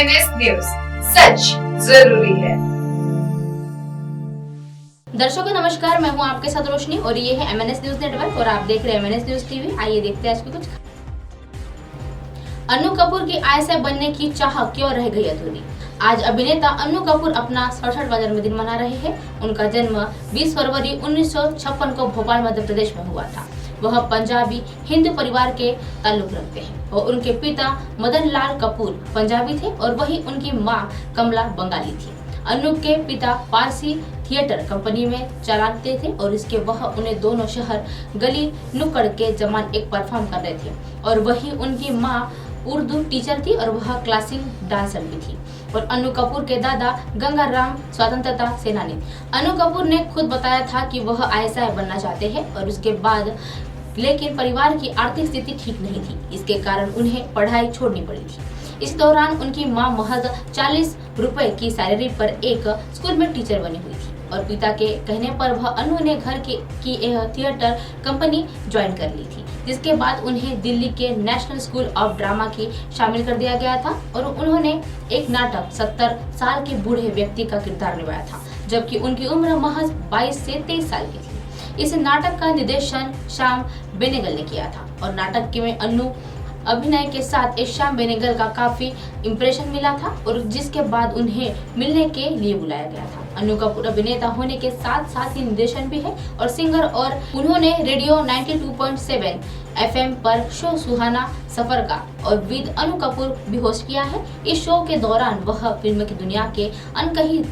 MNS news, सच जरूरी है। दर्शकों नमस्कार, मैं हूं आपके साथ रोशनी और ये है MNS न्यूज नेटवर्क और आप देख रहे हैं MNS न्यूज टीवी। आइए देखते हैं आज की कुछ। अन्नू कपूर की आयशा बनने की चाह क्यों रह गई अधूरी। आज अभिनेता अन्नू कपूर अपना 67वां जन्मदिन मना रहे हैं। उनका जन्म 20 फरवरी 1956 को भोपाल मध्य प्रदेश में हुआ था। वह पंजाबी हिंदू परिवार के ताल्लुक रखते हैं और उनके पिता मदन लाल कपूर पंजाबी थे और वही उनकी मां कमला बंगाली थी। अन्नू के पिता पारसी थिएटर कंपनी में चलाते थे और इसके वह उन्हें दोनों शहर गली नुक्कड़ के जमान एक परफॉर्म कर रहे थे और वही उनकी मां उर्दू टीचर थी और वह क्लासिक डांसर भी थी। और अन्नू कपूर के दादा गंगाराम स्वतंत्रता सेनानी। अन्नू कपूर ने खुद बताया था कि वह आईएएस बनना चाहते हैं और उसके बाद लेकिन परिवार की आर्थिक स्थिति ठीक नहीं थी, इसके कारण उन्हें पढ़ाई छोड़नी पड़ी थी। इस दौरान उनकी मां महज 40 रुपए की सैलरी पर एक स्कूल में टीचर बनी हुई थी और पिता के कहने पर वह अन्नू ने घर की थिएटर कंपनी ज्वाइन कर ली थी, जिसके बाद उन्हें दिल्ली के नेशनल स्कूल ऑफ ड्रामा की शामिल कर दिया गया था और उन्होंने एक नाटक 70 साल के बूढ़े व्यक्ति का किरदार निभाया था, जबकि उनकी उम्र महज 22 से 23 साल की थी। इस नाटक का निर्देशन श्याम बेनेगल ने किया था और नाटक में अन्नू अभिनय के साथ श्याम बेनेगल का काफी इम्प्रेशन मिला था और जिसके बाद उन्हें मिलने के लिए बुलाया गया था। अन्नू कपूर अभिनेता होने के साथ साथ ही निर्देशन भी है और सिंगर और उन्होंने रेडियो 92.7 FM पर शो सुहाना सफर का और विद अन्नू कपूर भी होस्ट किया है। इस शो के दौरान वह फिल्म की दुनिया के अनकही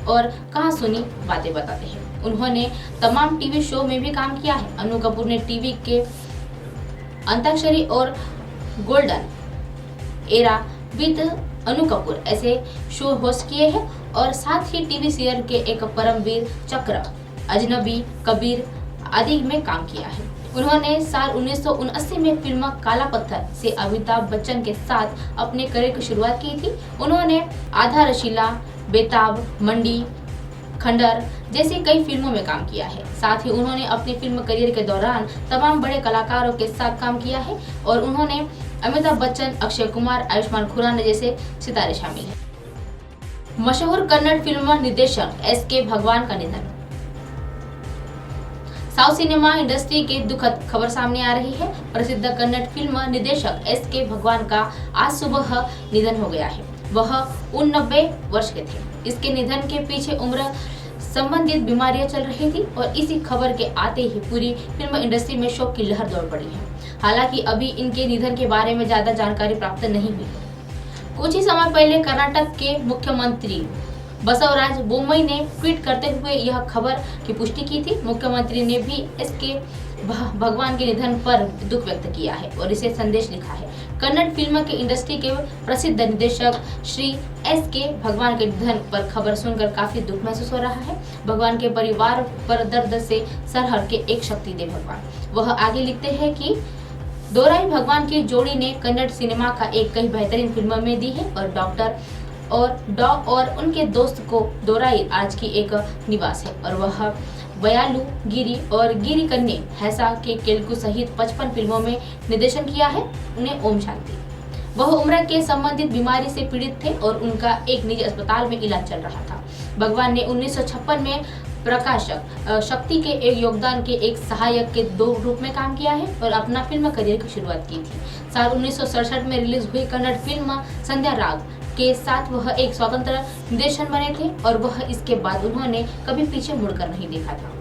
और कहां सुनी बातें बताते हैं। उन्होंने तमाम टीवी शो में भी काम किया है। अन्नू कपूर ने टीवी के अंताक्षरी और golden era with Annu Kapoor ऐसे शो होस्ट किए हैं और साथ ही टीवी सीरियल के एक परमवीर चक्र, अजनबी, कबीर आदि में काम किया है। उन्होंने साल 1979 में फिल्म काला पत्थर से अमिताभ बच्चन के साथ अपने करियर की शुरुआत की थी। उन्होंने आधा रशीला, बेताब, मंडी, खंडर जैसी कई फिल्मों में काम किया है। साथ ही उन्होंने अपने फिल्म करियर के दौरान तमाम बड़े कलाकारों के साथ काम किया है और उन्होंने अमिताभ बच्चन, अक्षय कुमार, आयुष्मान खुराना जैसे सितारे शामिल हैं। मशहूर कन्नड़ फिल्म निर्देशक SK भगवान का निधन। साउथ सिनेमा इंडस्ट्री की दुखद खबर सामने आ रही है। प्रसिद्ध कन्नड़ फिल्म निर्देशक SK भगवान का आज सुबह निधन हो गया है। वह 89 वर्ष के थे। इसके निधन के पीछे उम्र संबंधित बीमारियां चल रही थी और इसी खबर के आते ही पूरी फिल्म इंडस्ट्री में शोक की लहर दौड़ पड़ी है। हालांकि अभी इनके निधन के बारे में ज्यादा जानकारी प्राप्त नहीं हुई है। कुछ ही समय पहले कर्नाटक के मुख्यमंत्री बसवराज बोम्मई ने ट्वीट करते हुए यह खबर की पुष्टि की थी। मुख्यमंत्री ने भी SK भगवान के निधन पर दुख व्यक्त किया है और इसे संदेश लिखा है। कन्नड़ फिल्म के इंडस्ट्री के प्रसिद्ध निर्देशक श्री SK भगवान के निधन पर खबर सुनकर काफी दुख महसूस हो रहा है। भगवान के परिवार पर दर्द से सरहर के एक शक्ति दे भगवान। वह आगे लिखते हैं कि दोराई भगवान की जोड़ी ने कन्नड़ सिनेमा का एक कई बेहतरीन फिल्म में दी है और डॉक्टर और डॉग और उनके दोस्त को दोराई आज की एक निवास है और वह बयालू गिरी और गिरी कन्ने हैसा के केलकू सहित 55 फिल्मों में निर्देशन किया है। उन्हें ओम शांति। वह उम्र के संबंधित बीमारी से पीड़ित थे और उनका एक निजी अस्पताल में इलाज चल रहा था। भगवान ने 1956 में प्रकाशक शक्ति के एक योगदान के एक सहायक के 2 रूप में काम किया है और अपना फिल्म करियर की शुरुआत की थी। साल 1967 में रिलीज हुई कन्नड़ फिल्म संध्या राग के साथ वह एक स्वतंत्र निर्देशक बने थे और वह इसके बाद उन्होंने कभी पीछे मुड़कर नहीं देखा था।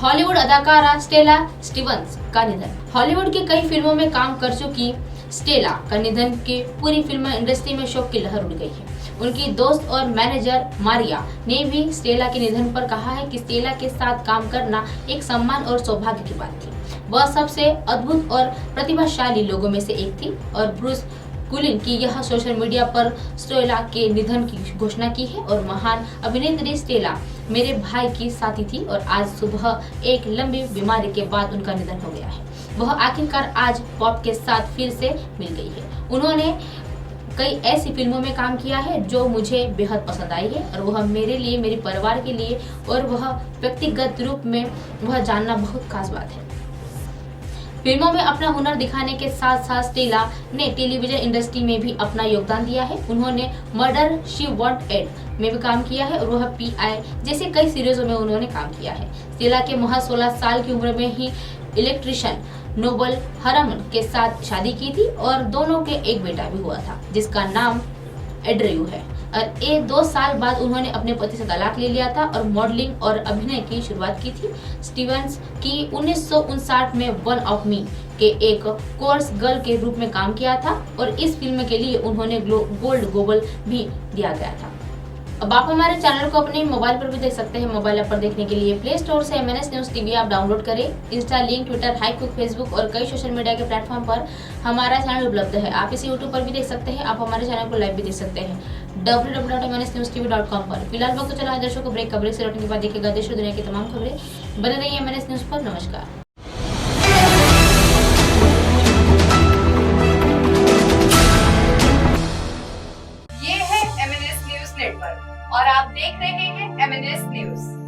हॉलीवुड अदाकारा स्टेला स्टीवंस का निधन। हॉलीवुड की कई फिल्मों में काम कर चुकी स्टेला का निधन की पूरी फिल्म इंडस्ट्री में शोक की लहर उड़ गई है। उनकी दोस्त और मैनेजर मारिया ने भी स्टेला के निधन पर कहा है कि स्टेला के साथ काम करना एक सम्मान और सौभाग्य की बात थी। वह सबसे अद्भुत और प्रतिभाशाली लोगों में से एक थी और ब्रूस गुलिन की यह सोशल मीडिया पर स्टेला के निधन की घोषणा की है और महान अभिनेत्री स्टेला मेरे भाई की साथी थी और आज सुबह एक लंबी बीमारी के बाद उनका निधन हो गया है। वह आखिरकार आज पॉप के साथ फिर से मिल गई है। उन्होंने कई ऐसी फिल्मों में काम किया है जो मुझे बेहद पसंद आई है और वह मेरे लिए, मेरे परिवार के लिए और वह व्यक्तिगत रूप में वह जानना बहुत खास बात है। फिल्मों में अपना हुनर दिखाने के साथ साथ स्टेला ने टेलीविजन इंडस्ट्री में भी अपना योगदान दिया है। उन्होंने मर्डर शी वॉन्ट एड में भी काम किया है और वह PI जैसे कई सीरीजों में उन्होंने काम किया है। स्टेला के महज 16 साल की उम्र में ही इलेक्ट्रिशियन नोबल हरमन के साथ शादी की थी और दोनों के एक बेटा भी हुआ था जिसका नाम एड्रयू है। और 2 साल बाद उन्होंने अपने पति से तलाक ले लिया था और मॉडलिंग और अभिनय की शुरुआत की थी। स्टीवंस की 1959 में वन ऑफ मी के एक कोर्स गर्ल के रूप में काम किया था और इस फिल्म के लिए उन्होंने गोल्ड ग्लोबल भी दिया गया था। अब आप हमारे चैनल को अपने मोबाइल पर भी देख सकते हैं। मोबाइल ऐप पर देखने के लिए प्ले स्टोर से MNS न्यूज TV आप डाउनलोड करें। इंस्टा, लिंक, ट्विटर, हाईकुक, फेसबुक और कई सोशल मीडिया के प्लेटफॉर्म पर हमारा चैनल उपलब्ध है। आप इसे यूट्यूब पर भी देख सकते हैं। आप हमारे चैनल को लाइव भी देख सकते हैं www.mnsnewstv.com पर। फिलहाल वक्त चला है दर्शकों ब्रेक। खबरें से लौटने के बाद देखिएगा देश और दुनिया की तमाम खबरें। बने रहिए MNS न्यूज पर। नमस्कार। ये है MNS न्यूज नेटवर्क और आप देख रहे हैं MNS न्यूज।